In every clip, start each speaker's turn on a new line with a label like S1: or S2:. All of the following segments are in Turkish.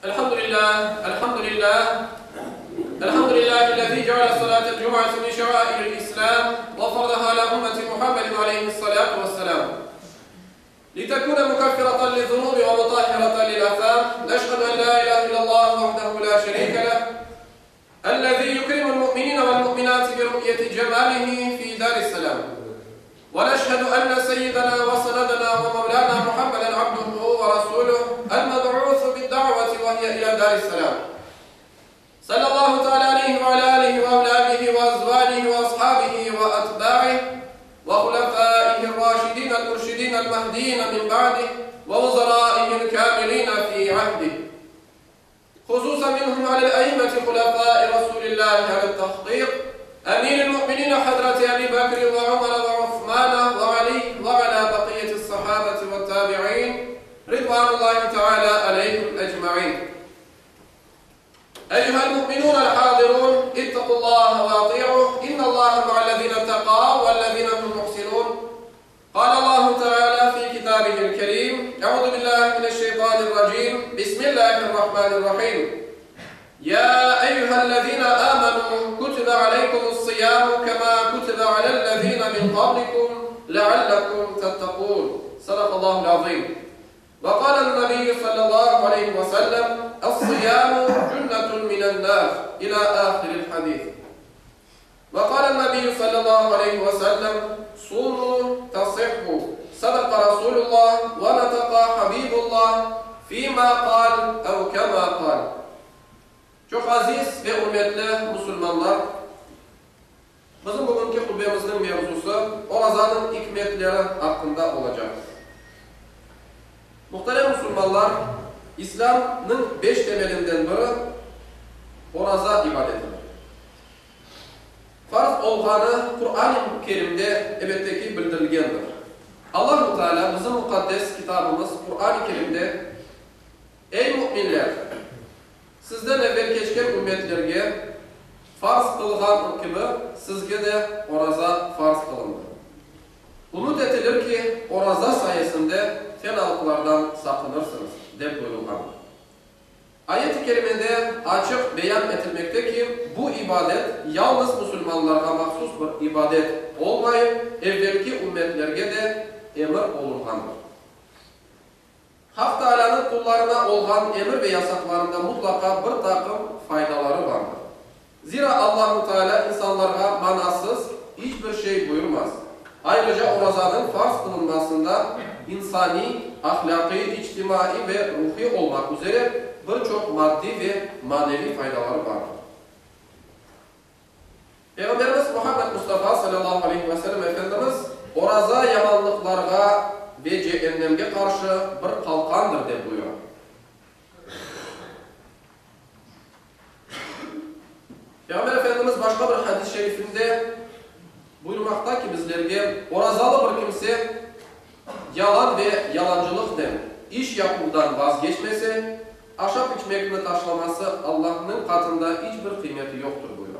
S1: الحمد لله الذي جعل صلاة الجمعة من شعائر الإسلام وفرضها على أمة محمد عليه الصلاة والسلام لتكون مكفرة للذنوب ومطهرة للآثام. نشهد أن لا إله إلا الله وحده لا شريك له الذي يكرم المؤمنين والمؤمنات برؤية جماله في دار السلام. ونشهد أن سيدنا وسندنا ومولانا محمدا عبده ورسوله المبعوث بالدعوة وهي إلى دار السلام. صلى الله تعالى عليه وعلى آله وأولاده وأزواجه وأصحابه وأتباعه وخلفائه الراشدين المرشدين المهديين من بعده ووزرائه الكاملين في عهده، خصوصا منهم على الأئمة خلفاء رسول الله على التحقيق، أمير المؤمنين حضرة أبي بكر وعمر وعثمان وعلي وعلى بقية الصحابة والتابعين رضوان الله تعالى عليهم أجمعين. أيها المؤمنون الحاضرون، اتقوا الله وأطيعوه، إن الله مع الذين اتقوا والذين هم محسنون. قال الله تعالى في كتابه الكريم: أعوذ بالله من الشيطان الرجيم، بسم الله الرحمن الرحيم. يا أيها الذين آمنوا كتب عليكم الصيام كما كتب على الذين من قبلكم لعلكم تتقون. صدق الله العظيم. وقال النبي صلى الله عليه وسلم: الصيام جنة من النار، إلى آخر الحديث. وقال النبي صلى الله عليه وسلم: صوموا تصحوا. صدق رسول الله ونطق حبيب الله فيما قال أو كما قال. Çok aziz ve hürmetli Müslümanlar, bizim bugünkü hutbemizin mevzusu Ramazan'ın hikmetleri hakkında olacak. Muhterem Müslümanlar, İslam'ın 5 temelinden biri Ramazan ibadetidir. Farz olğanı Kur'an-ı Kerim'de elbette ki bildirilgendir. Allah-u Teala bizim mukaddes kitabımız Kur'an-ı Kerim'de: ey müminler, sizden evvel geçken ümmetlerge farz kılgan gibi sizge de oraza farz kılındı. Umut edilir ki oraza sayesinde fenalıklardan sakınırsınız deyip buyurulgan. Ayet-i kerimede açık beyan edilmekte ki bu ibadet yalnız Müslümanlara mahsus bir ibadet olmayıp evvelki ümmetlerge de emir olungandır. Hak Teala'nın kullarına olan emir ve yasaklarında mutlaka bir takım faydaları vardır. Zira Allah-u Teala insanlara manasız hiçbir şey buyurmaz. Ayrıca Ramazan'ın farz kılınmasında insani, ahlaki, içtimai ve ruhi olmak üzere birçok maddi ve manevi faydaları vardır. Peygamberimiz Muhammed Mustafa sallallahu aleyhi ve sellem Efendimiz Ramazan yamanlıklarga ve cehennemge karşı bir kalkandır diye buyuruyor. Peygamber Efendimiz başka bir hadis-i şerifinde buyurmakta ki bizlerge orazalı bir kimse yalan ve yalancılıktan, iş yapımdan vazgeçmese, aşap içmekle taşlaması Allah'ın katında hiçbir kıymeti yoktur buyuruyor.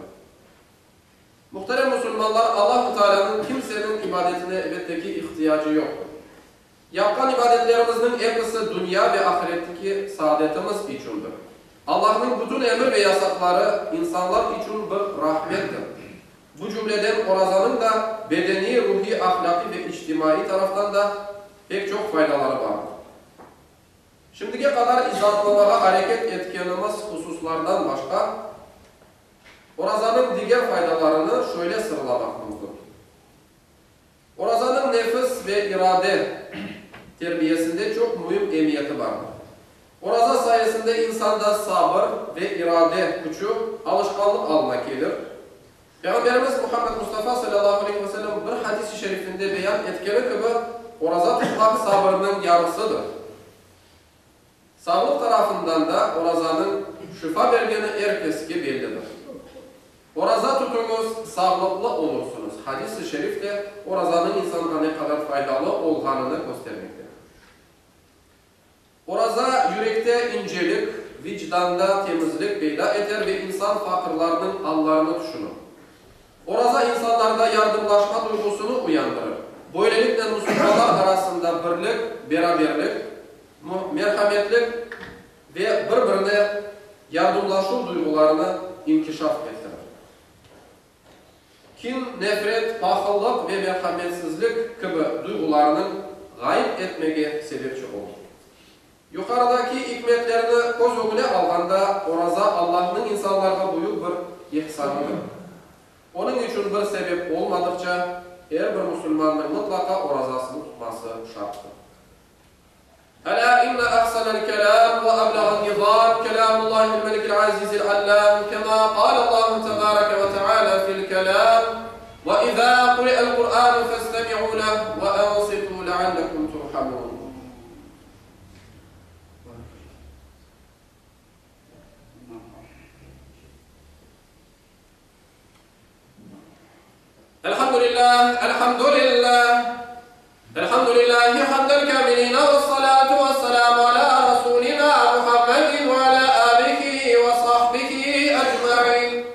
S1: Muhterem Müslümanlar, Allah-u Teala'nın kimsenin ibadetine elbette ki ihtiyacı yoktur. Yapkan ibadetlerimizin hepsi dünya ve ahiretteki saadetimiz içindir. Allah'ın bütün emir ve yasakları insanlar için bir rahmettir. Bu cümleden Ramazan'ın da bedeni, ruhi, ahlaki ve içtimai taraftan da pek çok faydaları vardır. Şimdiye kadar izahlamaya hareket etkenimiz hususlardan başka Ramazan'ın diğer faydalarını şöyle sıralamaktadır. Ramazan'ın nefis ve irade terbiyesinde çok mühim emniyeti vardır. Ramazan sayesinde insanda sabır ve irade gücü alışkanlık alına gelir. Peygamberimiz Muhammed Mustafa sallallahu aleyhi ve sellem bir hadis-i şerifinde beyan etkeni gibi Ramazan tutmak sabrının yarısıdır. Sağlık tarafından da Ramazan'ın şifa belgeni herkesge bellidir. Ramazan tutunuz, sağlıklı olursunuz. Hadis-i şerifte Ramazan'ın insanlara ne kadar faydalı olduğunu göstermektedir. Ramazan yürekte incelik, vicdanda temizlik peyda eder ve insan fakirlerinin hallarını düşünür. Ramazan insanlarda yardımlaşma duygusunu uyandırır. Böylelikle Müslümanlar arasında birlik, beraberlik, merhametlik ve birbirine yardımlaşu duygularını inkişaf ettirir. Kin, nefret, pahalılık ve merhametsizlik gibi duygularının gayip etmege sebepçi olur. Yukarıdaki hikmetlerini göz önüne alganda oraza Allah'ın insanlarga buyuk bir ihsanıdır. Onun için bir sebep olmadıkça her bir Müslümanın mutlaka orazasını tutması şarttır. Ela inne ahsanel kelam ve ablagan nizam kelamullahil melikil azizil allam kema qala Allahu tebareke ve teala fil kelam ve izâ kuri'el Kur'an festemi'u leh ve ansitu leallekum turhamun. Elhamdülillah, elhamdülillah, elhamdülillahi hamdel kamilina ve salatu ve selamu ala Resulina Muhammedin ve ala alihi ve sahbihi ecma'in.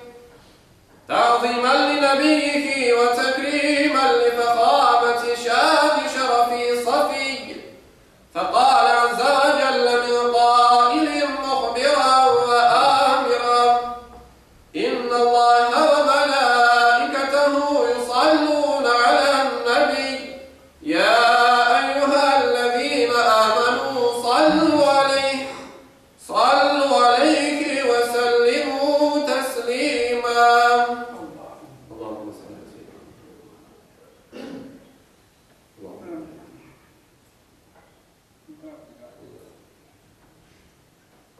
S1: Ta'zimen li nebiyyihi ve tekrimen li fekhameti şâni şerefi safiyy. Fekâle azze ve celle min qâilin muhbiran ve âmiran. İnnallâhe ve melâiketehu yusallûne alen-nebi. Ya eyyühellezîne âmenû sallu aleyhi ve sellimû teslîmâ. Allahümme salli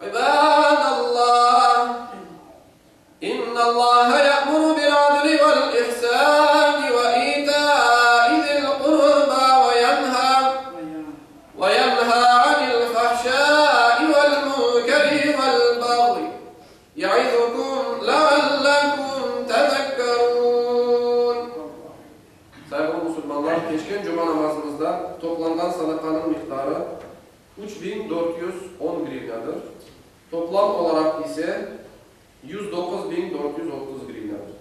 S1: İbâdallâh, innallâhe ya'muru bil-'adli vel-ihsâni ve itâ'i zil-qurbâ ve yenhâ 'anil-fahşâ'i vel-munkeri vel-bagyi ya'izukum leallekum tezekkerûn. Sayın Müslümanlar, geçen cuma namazımızda toplanılan sadakanın miktarı 3410 grivnadır. Toplam olarak ise 109.430 grivnadır.